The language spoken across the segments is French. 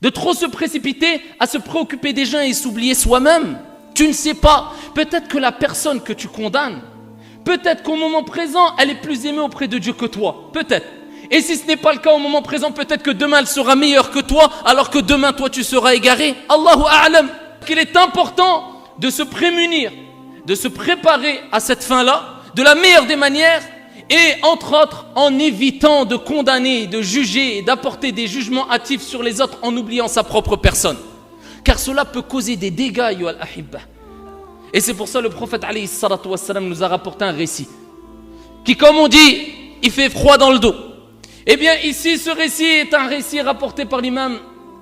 De trop se précipiter à se préoccuper des gens et s'oublier soi-même. Tu ne sais pas. Peut-être que la personne que tu condamnes, peut-être qu'au moment présent, elle est plus aimée auprès de Dieu que toi. Peut-être. Et si ce n'est pas le cas au moment présent, peut-être que demain elle sera meilleure que toi, alors que demain toi tu seras égaré. Allahu a'lam. Qu'il est important de se prémunir, de se préparer à cette fin-là, de la meilleure des manières, et entre autres en évitant de condamner, de juger et d'apporter des jugements hâtifs sur les autres en oubliant sa propre personne. Car cela peut causer des dégâts, ayyuhal ahibba. Et c'est pour ça le prophète alayhi salatu wassalam nous a rapporté un récit qui, comme on dit, il fait froid dans le dos. Eh bien ici ce récit est un récit rapporté par l'imam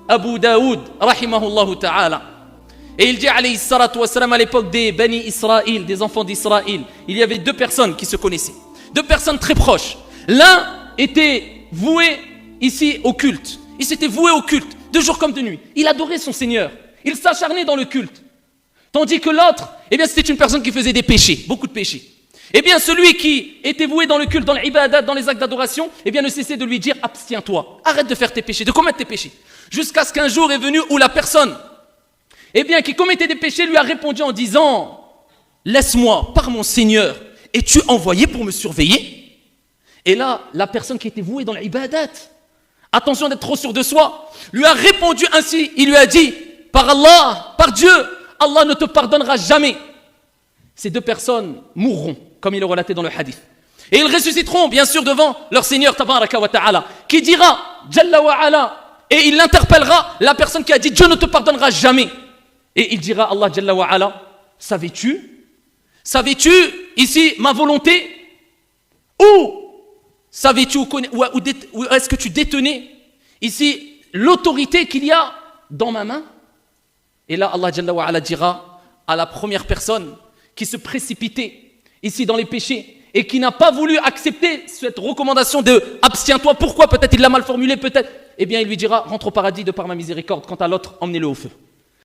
Abu Daoud rahimahullahu ta'ala. Et il dit alayhi salatu wassalam, à l'époque des Bani Israël, des enfants d'Israël, il y avait deux personnes qui se connaissaient, deux personnes très proches. L'un était voué ici au culte, il s'était voué au culte de jour comme de nuit, il adorait son Seigneur, il s'acharnait dans le culte. Tandis que l'autre, eh bien c'était une personne qui faisait des péchés, beaucoup de péchés. Eh bien celui qui était voué dans le culte, dans l'ibadat, dans les actes d'adoration, eh bien ne cessait de lui dire abstiens-toi, arrête de faire tes péchés, de commettre tes péchés. Jusqu'à ce qu'un jour est venu où la personne, eh bien qui commettait des péchés, lui a répondu en disant laisse-moi, par mon Seigneur, es-tu envoyé pour me surveiller? Et là, la personne qui était vouée dans l'ibadat, attention d'être trop sûr de soi, lui a répondu ainsi, il lui a dit par Allah, par Dieu, Allah ne te pardonnera jamais. Ces deux personnes mourront, comme il est relaté dans le hadith. Et ils ressusciteront, bien sûr, devant leur Seigneur, tabaraka wa ta'ala, qui dira, Jalla wa ala, et il interpellera la personne qui a dit, Dieu ne te pardonnera jamais. Et il dira, Allah, Jalla wa ala, savais-tu ici ma volonté? Ou savais-tu, ou est-ce que tu détenais ici l'autorité qu'il y a dans ma main? Et là, Allah Jalla wa ala dira à la première personne qui se précipitait ici dans les péchés et qui n'a pas voulu accepter cette recommandation de abstiens-toi. Pourquoi? Peut-être il l'a mal formulé, peut-être. Eh bien, il lui dira rentre au paradis de par ma miséricorde. Quant à l'autre, emmenez-le au feu.